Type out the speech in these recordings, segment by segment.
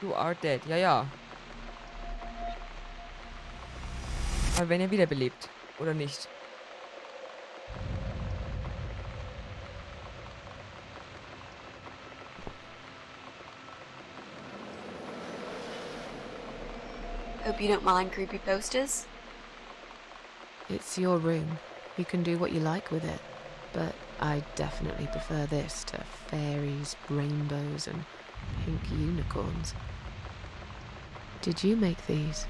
You are dead. Ja, ja. Aber wenn er wiederbelebt. Oder nicht? Hope you don't mind creepy posters. It's your room. You can do what you like with it. But I definitely prefer this to fairies, rainbows, and pink unicorns. Did you make these?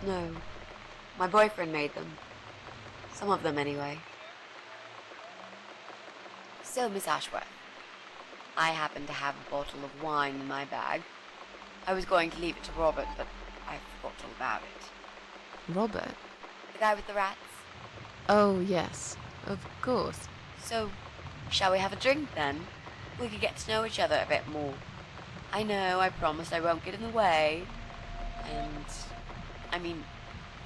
No. My boyfriend made them. Some of them, anyway. So, Miss Ashworth, I happen to have a bottle of wine in my bag. I was going to leave it to Robert, but I forgot all about it. Robert? The guy with the rats? Oh, yes. Of course. So, shall we have a drink, then? We could get to know each other a bit more. I know, I promised I won't get in the way. And, I mean,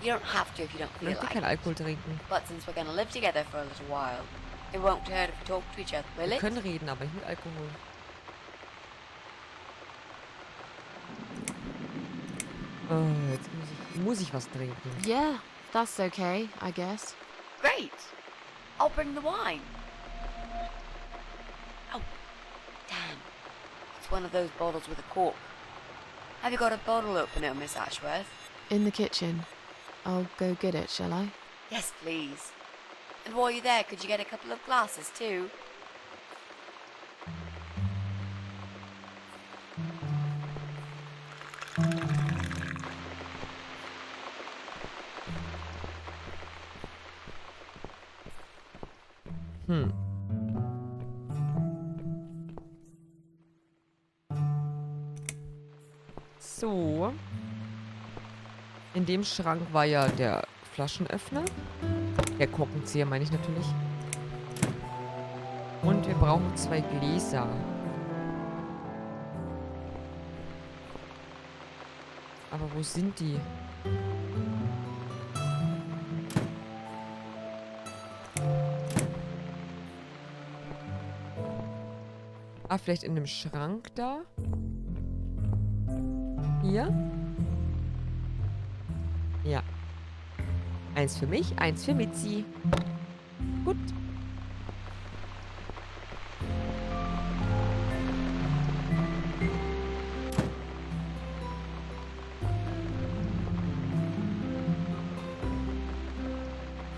you don't have to if you don't Ich feel möchte like keinen it. Alkohol trinken. But since we're gonna live together for a little while, it won't hurt if we talk to each other, will Wir it? können reden, aber nicht mit Alkohol. Oh, jetzt muss ich was trinken. Yeah, that's okay, I guess. Great! I'll bring the wine. Oh, damn. It's one of those bottles with a cork. Have you got a bottle opener, Miss Ashworth? In the kitchen. I'll go get it, shall I? Yes, please. And while you're there, could you get a couple of glasses, too? So. In dem Schrank war ja der Flaschenöffner. Der Korkenzieher meine ich natürlich. Und wir brauchen 2 Gläser. Aber wo sind die? Ah, vielleicht in dem Schrank da? Hier? Ja. Eins für mich, eins für Mitzi. Gut.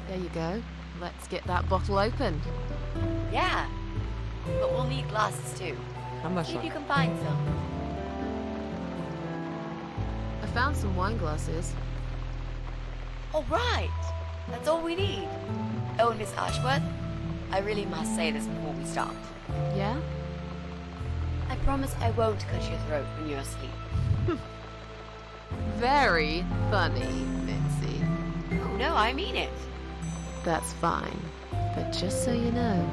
There you go. Let's get that bottle opened. Yeah. But we'll need glasses, too. Haben wir See if you schon. can find some. I found some wine glasses. All right. That's all we need. Oh, and Miss Ashworth, I really must say this before we start. Yeah? I promise I won't cut your throat when you're asleep. Very funny, Mitzi. Oh, no, I mean it. That's fine. But just so you know,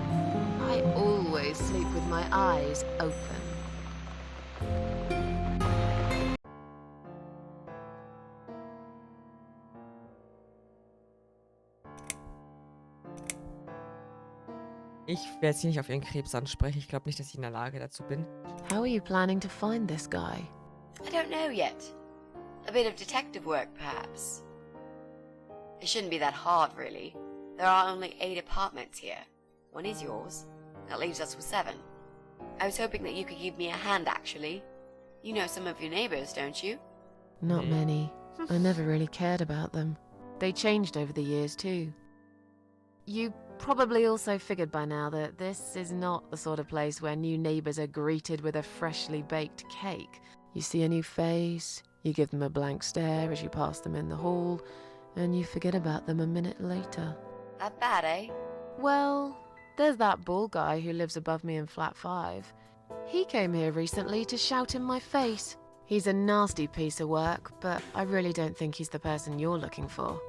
I always sleep with my eyes open. Ich werde sie nicht auf ihren Krebs ansprechen. Ich glaube nicht, dass ich in der Lage dazu bin. How are you planning to find this guy? I don't know yet. A bit of detective work, perhaps. It shouldn't be that hard, really. There are only 8 apartments here. One is yours. That leaves us with 7. I was hoping that you could give me a hand, actually. You know some of your neighbors, don't you? Not many. I never really cared about them. They changed over the years, too. You probably also figured by now that this is not the sort of place where new neighbors are greeted with a freshly baked cake. You see a new face, you give them a blank stare as you pass them in the hall, and you forget about them a minute later. That bad, eh? Well, there's that bald guy who lives above me in flat 5. He came here recently to shout in my face. He's a nasty piece of work, but I really don't think he's the person you're looking for.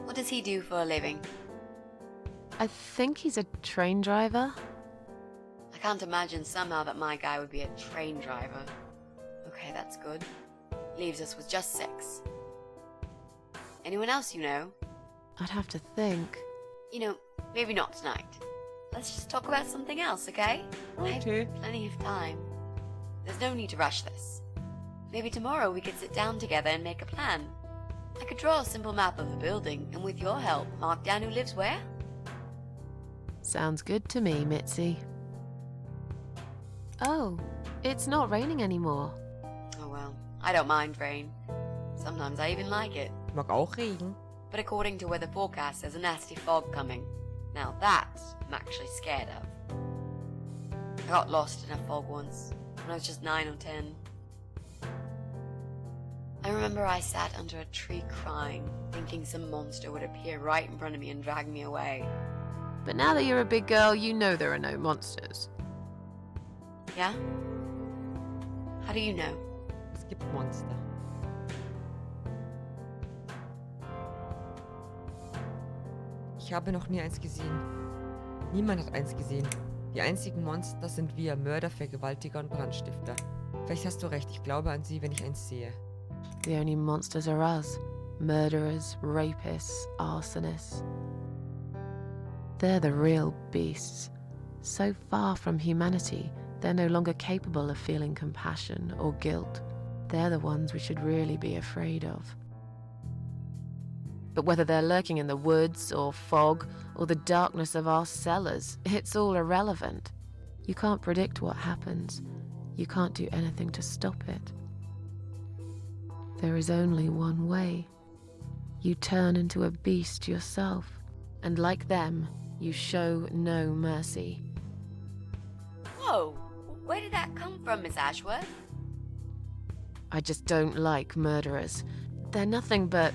What does he do for a living? I think he's a train driver. I can't imagine somehow that my guy would be a train driver. Okay, that's good. Leaves us with just 6. Anyone else you know? I'd have to think. You know, maybe not tonight. Let's just talk about something else, okay? I Okay. have plenty of time. there's no need to rush this. Maybe tomorrow we could sit down together and make a plan. I could draw a simple map of the building, and with your help, mark down who lives where. Sounds good to me, Mitzi. Oh, it's not raining anymore. Oh well, I don't mind rain. Sometimes I even like it. Ich mag auch Regen. But according to weather forecast, there's a nasty fog coming. Now that I'm actually scared of. I got lost in a fog once, when I was just 9 or 10. I remember I sat under a tree crying, thinking some monster would appear right in front of me and drag me away. But now that you're a big girl, you know there are no monsters. Yeah? How do you know? Es gibt Monster. Ich habe noch nie eins gesehen. Niemand hat eins gesehen. Die einzigen Monster sind wir, Mörder, Vergewaltiger und Brandstifter. Vielleicht hast du recht, ich glaube an sie, wenn ich eins sehe. The only monsters are us. Murderers, rapists, arsonists. They're the real beasts. So far from humanity, they're no longer capable of feeling compassion or guilt. They're the ones we should really be afraid of. But whether they're lurking in the woods or fog or the darkness of our cellars, it's all irrelevant. You can't predict what happens. You can't do anything to stop it. There is only one way. You turn into a beast yourself, and like them, you show no mercy. Whoa! Where did that come from, Miss Ashworth? I just don't like murderers. They're nothing but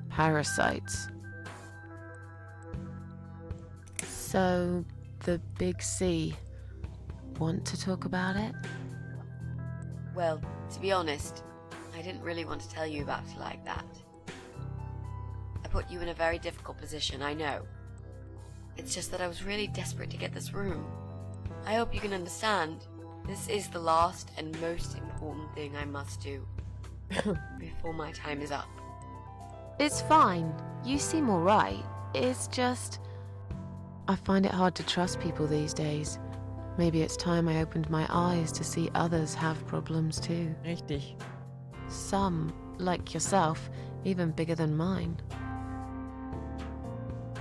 parasites. So, the big C. Want to talk about it? Well, to be honest, I didn't really want to tell you about it like that. I put you in a very difficult position, I know. It's just that I was really desperate to get this room. I hope you can understand. This is the last and most important thing I must do before my time is up. It's fine. You seem alright. It's just... I find it hard to trust people these days. Maybe it's time I opened my eyes to see others have problems too. Richtig. Some, like yourself, even bigger than mine.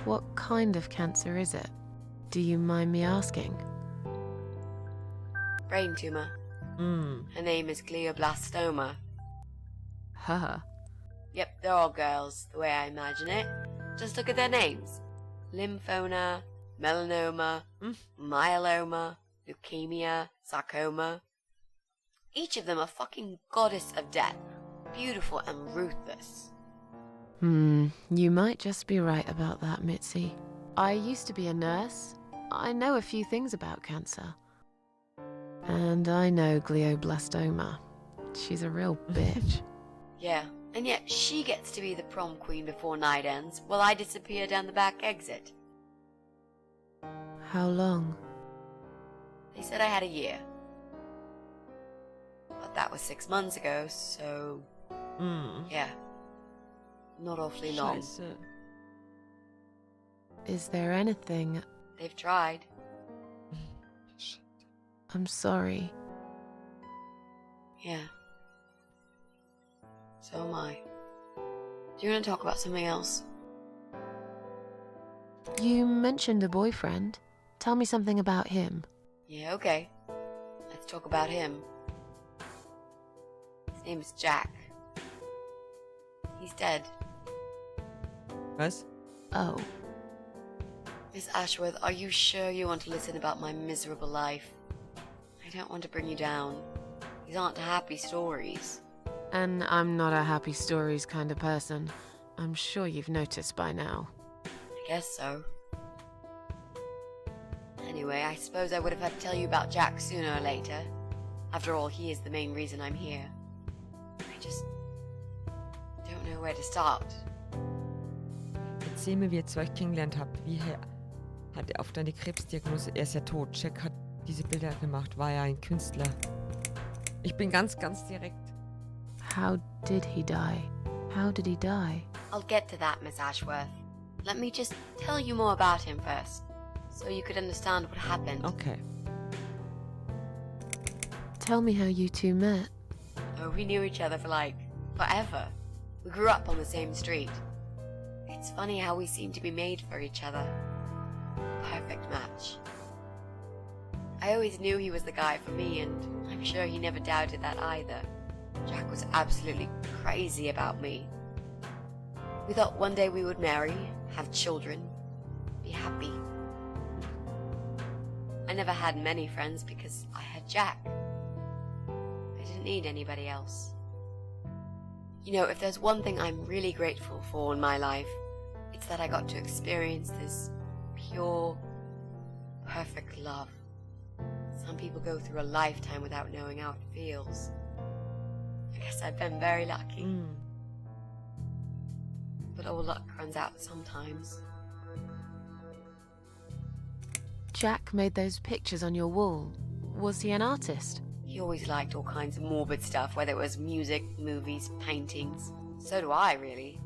What kind of cancer is it? Do you mind me asking? Brain tumor. Her name is glioblastoma. Haha. Yep, they're all girls, the way I imagine it. Just look at their names. Lymphoma, melanoma, myeloma, leukemia, sarcoma. Each of them a fucking goddess of death. Beautiful and ruthless. You might just be right about that, Mitzi. I used to be a nurse. I know a few things about cancer. And I know glioblastoma. She's a real bitch. Yeah, and yet she gets to be the prom queen before night ends, while I disappear down the back exit. How long? They said I had a year. But that was 6 months ago, so... yeah. Not awfully long. Scheiße. Is there anything... They've tried. I'm sorry. Yeah. So am I. Do you want to talk about something else? You mentioned a boyfriend. Tell me something about him. Yeah, okay. Let's talk about him. His name is Jack. He's dead. Was? Oh. Miss Ashworth, are you sure you want to listen about my miserable life? I don't want to bring you down. These aren't happy stories. And I'm not a happy stories kind of person. I'm sure you've noticed by now. I guess so. Anyway, I suppose I would have had to tell you about Jack sooner or later. After all, he is the main reason I'm here. I just don't know where to start. Erzähl mir, wie ihr zwei euch kennengelernt habt. Wie hat er auf deine Krebsdiagnose... Er ist ja tot. Jack hat diese Bilder gemacht. War ja ein Künstler. Ich bin ganz, ganz direkt. How did he die? How did he die? I'll get to that, Miss Ashworth. Let me just tell you more about him first, so you could understand what happened. Okay. Tell me how you two met. Oh, we knew each other for forever. We grew up on the same street. It's funny how we seem to be made for each other. Perfect match. I always knew he was the guy for me, and I'm sure he never doubted that either. Jack was absolutely crazy about me. We thought one day we would marry, have children, be happy. I never had many friends because I had Jack. I didn't need anybody else. You know, if there's one thing I'm really grateful for in my life, it's that I got to experience this pure, perfect love. Some people go through a lifetime without knowing how it feels. I guess I've been very lucky. But all luck runs out sometimes. Jack made those pictures on your wall. Was he an artist? He always liked all kinds of morbid stuff, whether it was music, movies, paintings. So do I, really.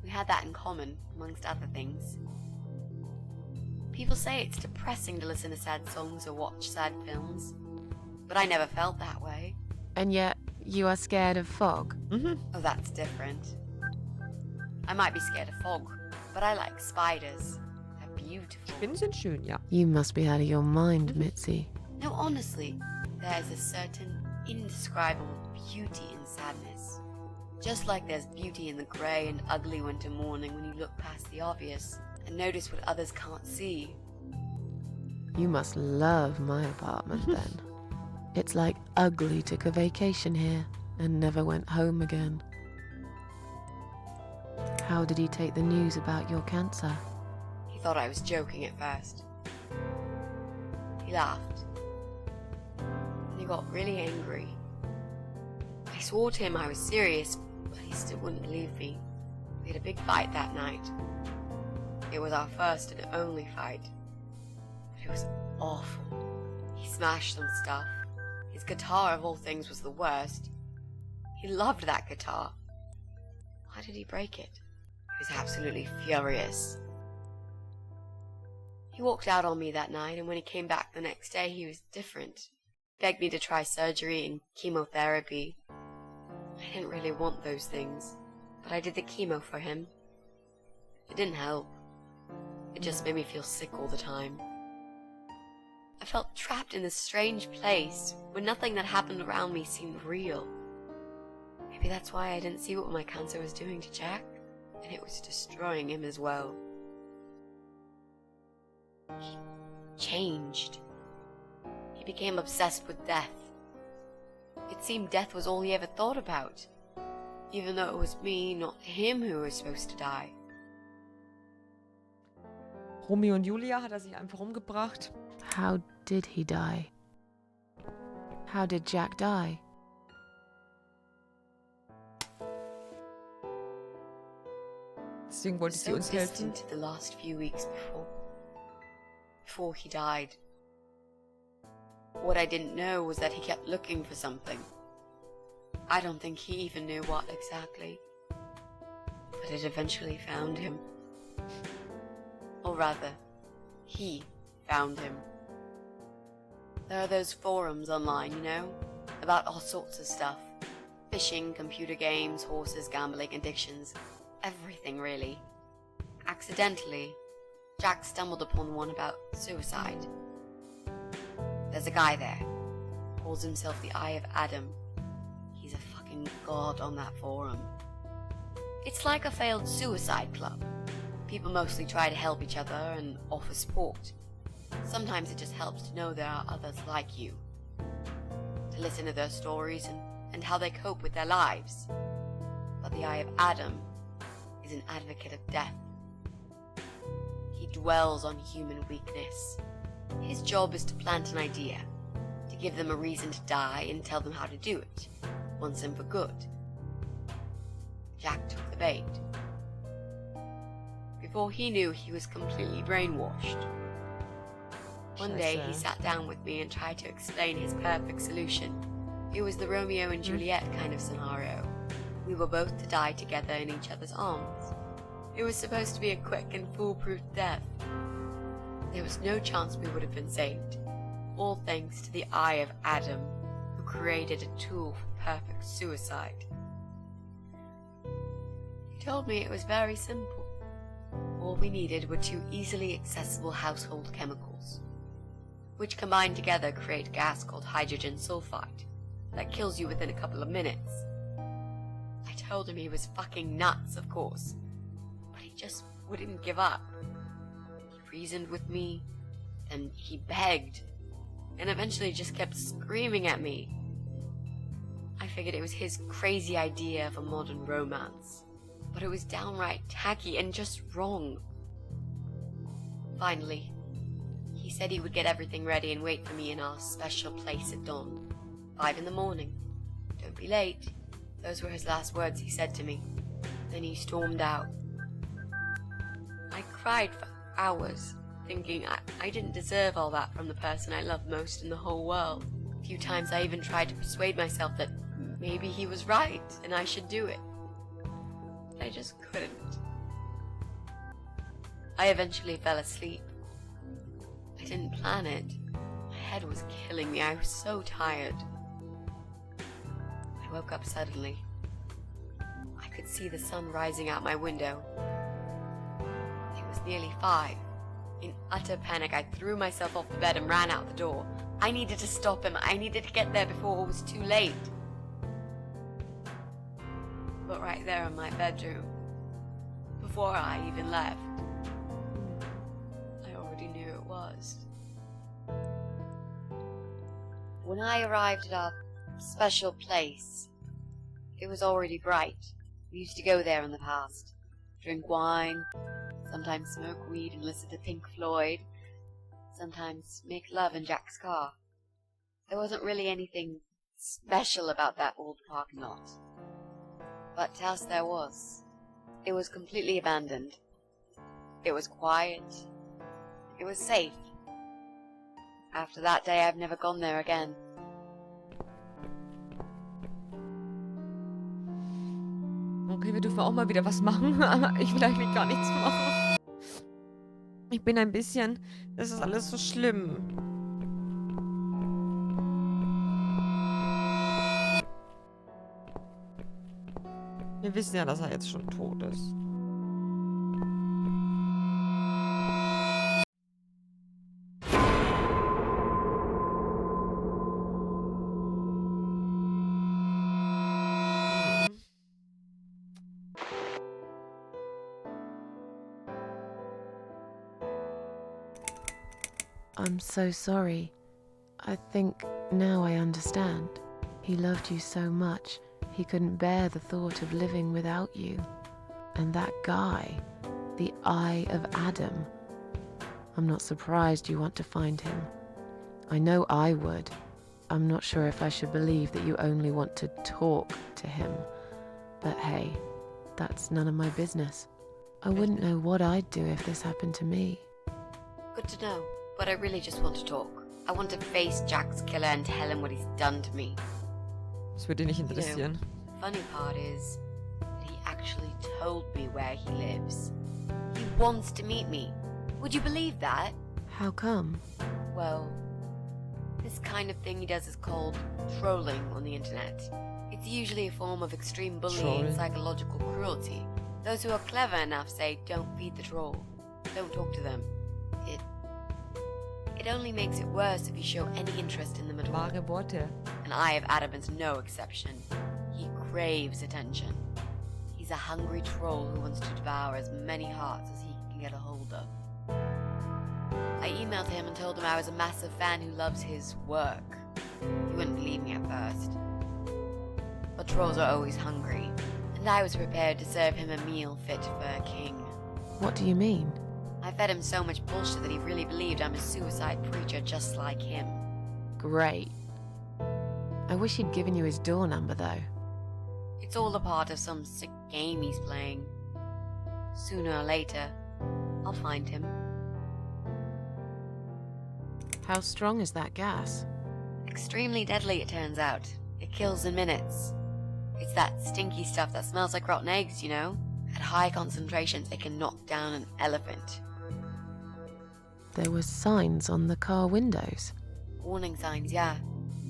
We had that in common, amongst other things. People say it's depressing to listen to sad songs or watch sad films, but I never felt that way. And yet, you are scared of fog? Oh, that's different. I might be scared of fog, but I like spiders. They're beautiful. Spinnen sind schön, ja. You must be out of your mind, Mitzi. No, honestly, there's a certain indescribable beauty in sadness. Just like there's beauty in the grey and ugly winter morning when you look past the obvious and notice what others can't see. You must love my apartment then. It's like Ugly took a vacation here and never went home again. How did he take the news about your cancer? He thought I was joking at first. He laughed. And he got really angry. I swore to him I was serious, but he still wouldn't believe me. We had a big fight that night. It was our first and only fight. But it was awful. He smashed some stuff. His guitar, of all things, was the worst. He loved that guitar. Why did he break it? He was absolutely furious. He walked out on me that night, and when he came back the next day, he was different. Begged me to try surgery and chemotherapy. I didn't really want those things, but I did the chemo for him. It didn't help. It just made me feel sick all the time. I felt trapped in this strange place where nothing that happened around me seemed real. Maybe that's why I didn't see what my cancer was doing to Jack, and it was destroying him as well. He changed. He became obsessed with death. It seemed death was all he ever thought about, even though it was me, not him, who was supposed to die. Romeo und Julia hat sich einfach umgebracht. How did he die? How did Jack die? Deswegen wollte sie So uns helfen. distant the last few weeks before he died. What I didn't know was that he kept looking for something. I don't think he even knew what exactly, but it eventually found him. Or rather, he found him. There are those forums online, you know, about all sorts of stuff. Fishing, computer games, horses, gambling, addictions, everything really. Accidentally, Jack stumbled upon one about suicide. There's a guy there, calls himself the Eye of Adam. He's a fucking god on that forum. It's like a failed suicide club. People mostly try to help each other and offer support. Sometimes it just helps to know there are others like you. To listen to their stories and how they cope with their lives. But the Eye of Adam is an advocate of death. He dwells on human weakness. His job is to plant an idea, to give them a reason to die and tell them how to do it, once and for good. Jack took the bait. Before he knew, he was completely brainwashed. One day he sat down with me and tried to explain his perfect solution. It was the Romeo and Juliet kind of scenario. We were both to die together in each other's arms. It was supposed to be a quick and foolproof death. There was no chance we would have been saved. all thanks to the eye of Adam, who created a tool for perfect suicide. He told me it was very simple. All we needed were 2 easily accessible household chemicals, which combined together create a gas called hydrogen sulfide that kills you within a couple of minutes. I told him he was fucking nuts, of course, but he just wouldn't give up. He reasoned with me, and he begged, and eventually just kept screaming at me. I figured it was his crazy idea of a modern romance, but it was downright tacky and just wrong. Finally, he said he would get everything ready and wait for me in our special place at dawn, 5 in the morning. Don't be late. Those were his last words he said to me. Then he stormed out. I cried for hours, thinking I didn't deserve all that from the person I loved most in the whole world. A few times I even tried to persuade myself that maybe he was right and I should do it. But I just couldn't. I eventually fell asleep. I didn't plan it. My head was killing me. I was so tired. I woke up suddenly. I could see the sun rising out my window. It was nearly 5. In utter panic, I threw myself off the bed and ran out the door. I needed to stop him. I needed to get there before it was too late. But right there in my bedroom, before I even left, I already knew it was. When I arrived at our special place, it was already bright. We used to go there in the past, drink wine, sometimes smoke weed and listen to Pink Floyd, sometimes make love in Jack's car. There wasn't really anything special about that old parking lot. But else there was. It was completely abandoned. It was quiet. It was safe. After that day, I've never gone there again. Okay, wir dürfen auch mal wieder was machen, aber ich will eigentlich gar nichts machen. Ich bin ein bisschen... Das ist alles so schlimm. Wir wissen ja, dass er jetzt schon tot ist. I'm so sorry. I think now I understand. He loved you so much, he couldn't bear the thought of living without you. And that guy, the Eye of Adam. I'm not surprised you want to find him. I know I would. I'm not sure if I should believe that you only want to talk to him. But hey, that's none of my business. I wouldn't know what I'd do if this happened to me. Good to know, but I really just want to talk. I want to face Jack's killer and tell him what he's done to me. Das würde ihn nicht interessieren. The funny part is that he actually told me where he lives. He wants to meet me. Would you believe that? How come? Well, this kind of thing he does is called trolling on the internet. It's usually a form of extreme bullying and psychological cruelty. Those who are clever enough say, don't feed the troll. Don't talk to them. It only makes it worse if you show any interest in them at all. Wahre Worte. And Eye of Adam is no exception. He craves attention. He's a hungry troll who wants to devour as many hearts as he can get a hold of. I emailed him and told him I was a massive fan who loves his work. He wouldn't believe me at first. But trolls are always hungry, and I was prepared to serve him a meal fit for a king. What do you mean? I fed him so much bullshit that he really believed I'm a suicide preacher just like him. Great. I wish he'd given you his door number, though. It's all a part of some sick game he's playing. Sooner or later, I'll find him. How strong is that gas? Extremely deadly, it turns out. It kills in minutes. It's that stinky stuff that smells like rotten eggs, you know? At high concentrations, it can knock down an elephant. There were signs on the car windows. Warning signs, yeah.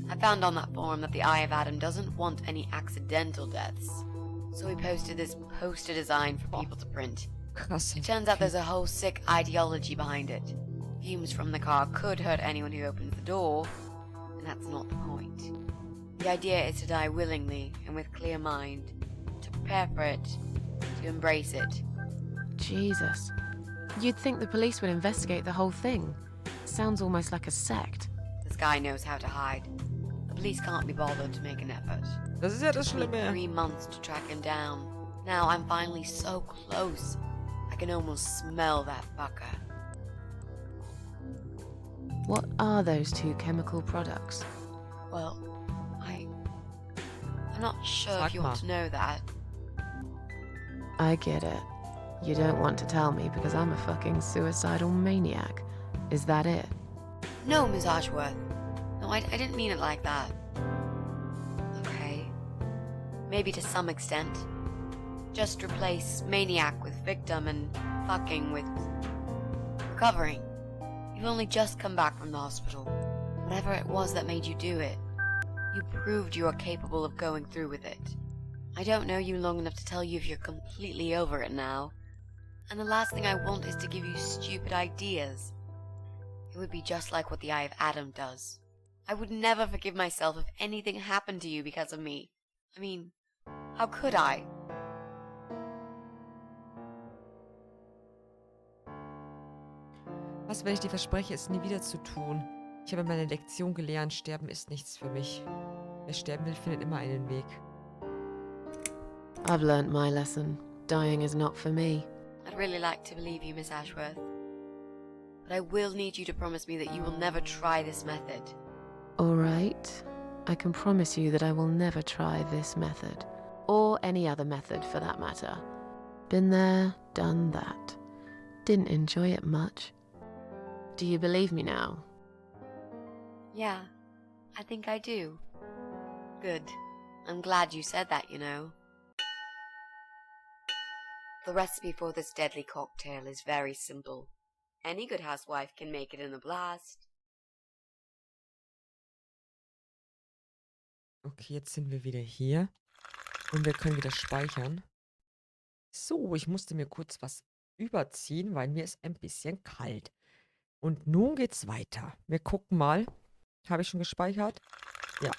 I found on that forum that the Eye of Adam doesn't want any accidental deaths. So we posted this poster design for people to print. Krass. It turns out there's a whole sick ideology behind it. Fumes from the car could hurt anyone who opens the door, and that's not the point. The idea is to die willingly and with clear mind, to prepare for it, to embrace it. Jesus. You'd think the police would investigate the whole thing. Sounds almost like a sect. This guy knows how to hide. The police can't be bothered to make an effort. Das ist ja das It took Schlimme. 3 months to track him down. Now I'm finally so close. I can almost smell that fucker. What are those two chemical products? Well, I'm not sure Sag if you want to know that. I get it. You don't want to tell me because I'm a fucking suicidal maniac. Is that it? No, Miss Ashworth. No, I didn't mean it like that. Okay. Maybe to some extent. Just replace maniac with victim and fucking with recovering. You've only just come back from the hospital. Whatever it was that made you do it, you proved you are capable of going through with it. I don't know you long enough to tell you if you're completely over it now. And the last thing I want is to give you stupid ideas. It would be just like what the Eye of Adam does. I would never forgive myself if anything happened to you because of me. I mean, how could I? Was, wenn ich dir verspreche, es nie wieder zu tun? Ich habe meine Lektion gelernt, Sterben ist nichts für mich. Wer sterben will, findet immer einen Weg. I've learnt my lesson. Dying is not for me. I'd really like to believe you, Miss Ashworth. But I will need you to promise me that you will never try this method. All right. I can promise you that I will never try this method. Or any other method for that matter. Been there, done that. Didn't enjoy it much. Do you believe me now? Yeah, I think I do. Good. I'm glad you said that, you know. The recipe for this deadly cocktail is very simple. Any good housewife can make it in a blast. Okay, jetzt sind wir wieder hier. Und wir können wieder speichern. So, ich musste mir kurz was überziehen, weil mir ist ein bisschen kalt. Und nun geht's weiter. Wir gucken mal. Habe ich schon gespeichert? Ja.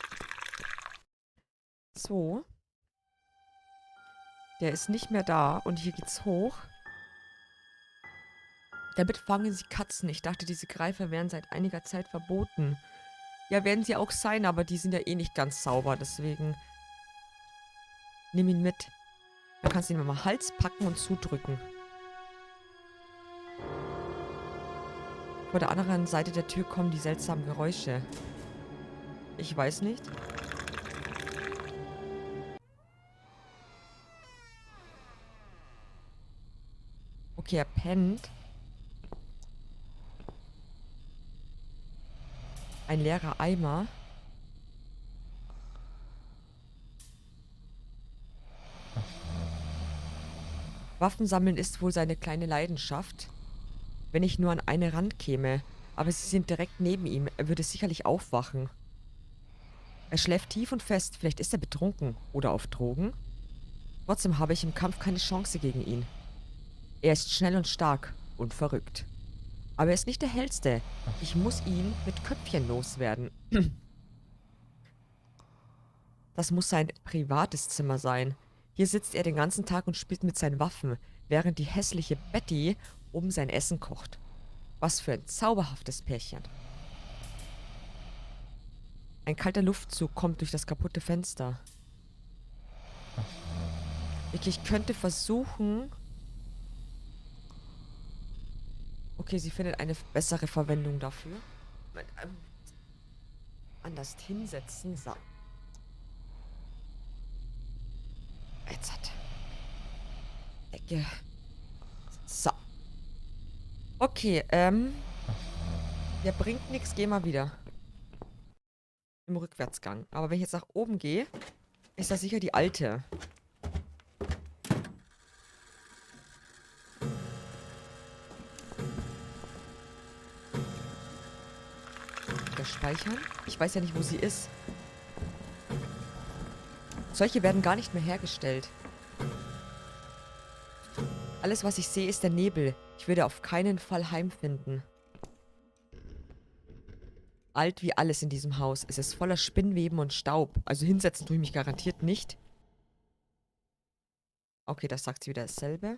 So. Der ist nicht mehr da. Und hier geht's hoch. Damit fangen sie Katzen. Ich dachte, diese Greifer wären seit einiger Zeit verboten. Ja, werden sie auch sein, aber die sind ja eh nicht ganz sauber. Deswegen nimm ihn mit. Dann kannst du ihn mal Hals packen und zudrücken. Vor der anderen Seite der Tür kommen die seltsamen Geräusche. Ich weiß nicht. Okay, er pennt. Ein leerer Eimer. Waffen sammeln ist wohl seine kleine Leidenschaft. Wenn ich nur an eine rankäme. Aber sie sind direkt neben ihm. Er würde sicherlich aufwachen. Er schläft tief und fest. Vielleicht ist er betrunken oder auf Drogen. Trotzdem habe ich im Kampf keine Chance gegen ihn. Er ist schnell und stark und verrückt. Aber er ist nicht der Hellste. Ich muss ihn mit Köpfchen loswerden. Das muss sein privates Zimmer sein. Hier sitzt er den ganzen Tag und spielt mit seinen Waffen, während die hässliche Betty oben sein Essen kocht. Was für ein zauberhaftes Pärchen. Ein kalter Luftzug kommt durch das kaputte Fenster. Ich könnte versuchen... Okay, sie findet eine bessere Verwendung dafür. Anders hinsetzen. So. Jetzt hat. Ecke. So. Okay, der bringt nichts. Geh mal wieder. Im Rückwärtsgang. Aber wenn ich jetzt nach oben gehe, ist das sicher die alte. speichern? Ich weiß ja nicht, wo sie ist. Solche werden gar nicht mehr hergestellt. Alles, was ich sehe, ist der Nebel. Ich würde auf keinen Fall heimfinden. Alt wie alles in diesem Haus. Es ist voller Spinnweben und Staub. Also hinsetzen tue ich mich garantiert nicht. Okay, das sagt sie wieder dasselbe.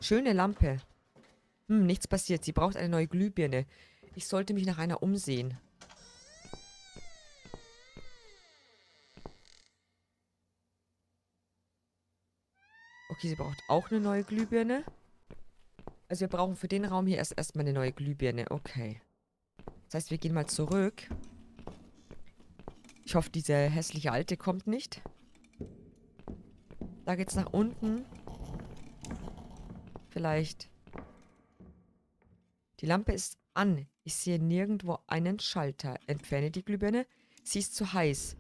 Schöne Lampe. Nichts passiert. Sie braucht eine neue Glühbirne. Ich sollte mich nach einer umsehen. Okay, sie braucht auch eine neue Glühbirne. Also wir brauchen für den Raum hier erstmal eine neue Glühbirne. Okay. Das heißt, wir gehen mal zurück. Ich hoffe, diese hässliche Alte kommt nicht. Da geht's nach unten. Vielleicht. Die Lampe ist an. Ich sehe nirgendwo einen Schalter. Entferne die Glühbirne. Sie ist zu heiß.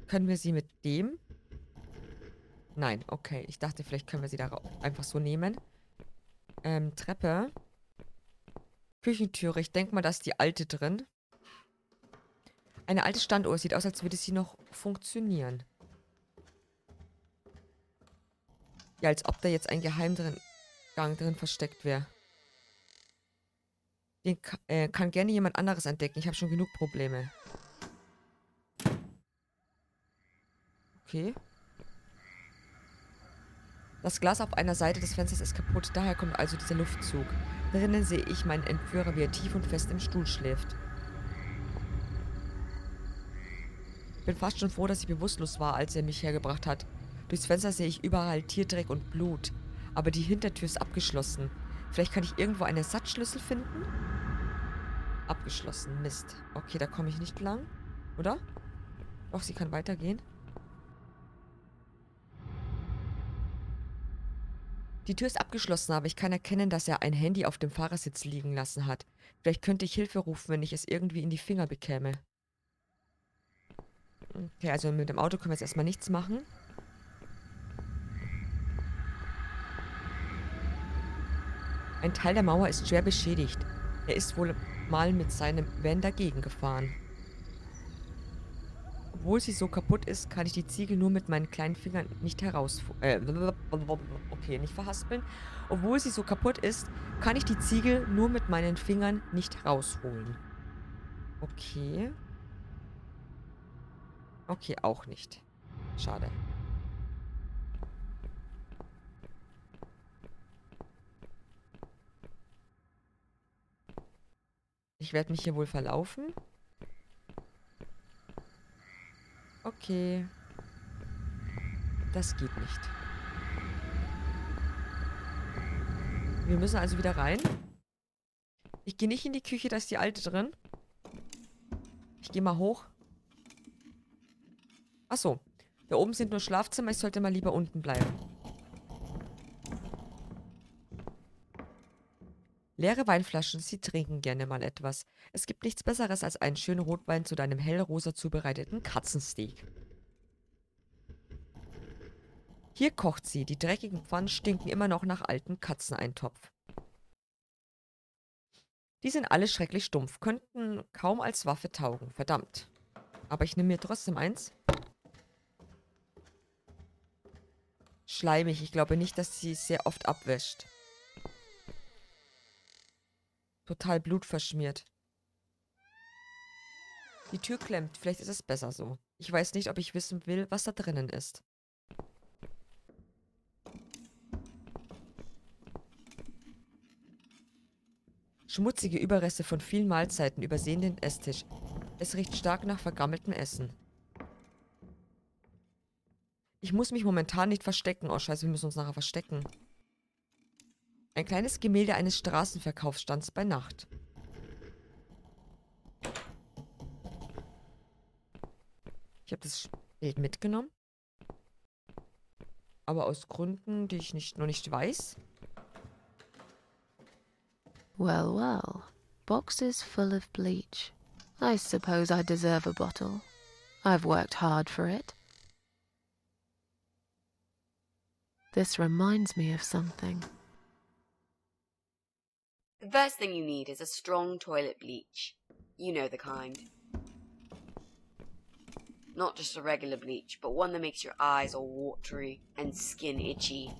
Können wir sie mit dem? Nein, okay. Ich dachte, vielleicht können wir sie da einfach so nehmen. Treppe. Küchentüre. Ich denke mal, da ist die alte drin. Eine alte Standuhr. Sieht aus, als würde sie noch funktionieren. Ja, als ob da jetzt ein Geheimgang drin versteckt wäre. Den kann gerne jemand anderes entdecken. Ich habe schon genug Probleme. Okay. Das Glas auf einer Seite des Fensters ist kaputt. Daher kommt also dieser Luftzug. Drinnen sehe ich meinen Entführer, wie er tief und fest im Stuhl schläft. Ich bin fast schon froh, dass ich bewusstlos war, als er mich hergebracht hat. Durchs Fenster sehe ich überall Tierdreck und Blut. Aber die Hintertür ist abgeschlossen. Vielleicht kann ich irgendwo einen Ersatzschlüssel finden? Abgeschlossen. Mist. Okay, da komme ich nicht lang. Oder? Doch, sie kann weitergehen. Die Tür ist abgeschlossen, aber ich kann erkennen, dass er ein Handy auf dem Fahrersitz liegen lassen hat. Vielleicht könnte ich Hilfe rufen, wenn ich es irgendwie in die Finger bekäme. Okay, also mit dem Auto können wir jetzt erstmal nichts machen. Ein Teil der Mauer ist schwer beschädigt. Er ist wohl mal mit seinem Van dagegen gefahren. Obwohl sie so kaputt ist, kann ich die Ziegel nur mit meinen kleinen Fingern nicht okay, nicht verhaspeln. Obwohl sie so kaputt ist, kann ich die Ziegel nur mit meinen Fingern nicht rausholen. Okay. Okay, auch nicht. Schade. Ich werde mich hier wohl verlaufen. Okay. Das geht nicht. Wir müssen also wieder rein. Ich gehe nicht in die Küche, da ist die Alte drin. Ich gehe mal hoch. Achso. Da oben sind nur Schlafzimmer. Ich sollte mal lieber unten bleiben. Leere Weinflaschen. Sie trinken gerne mal etwas. Es gibt nichts Besseres als einen schönen Rotwein zu deinem hellrosa zubereiteten Katzensteak. Hier kocht sie. Die dreckigen Pfannen stinken immer noch nach altem Katzeneintopf. Die sind alle schrecklich stumpf, könnten kaum als Waffe taugen. Verdammt. Aber ich nehme mir trotzdem eins. Schleimig. Ich glaube nicht, dass sie sehr oft abwäscht. Total blutverschmiert. Die Tür klemmt. Vielleicht ist es besser so. Ich weiß nicht, ob ich wissen will, was da drinnen ist. Schmutzige Überreste von vielen Mahlzeiten übersehen den Esstisch. Es riecht stark nach vergammeltem Essen. Ich muss mich momentan nicht verstecken. Oh, scheiße, wir müssen uns nachher verstecken. Ein kleines Gemälde eines Straßenverkaufsstands bei Nacht. Ich habe das Bild mitgenommen. Aber aus Gründen, die ich noch nicht weiß. Well, well. Boxes full of bleach. I suppose I deserve a bottle. I've worked hard for it. This reminds me of something. The first thing you need is a strong toilet bleach. You know the kind. Not just a regular bleach, but one that makes your eyes all watery and skin itchy.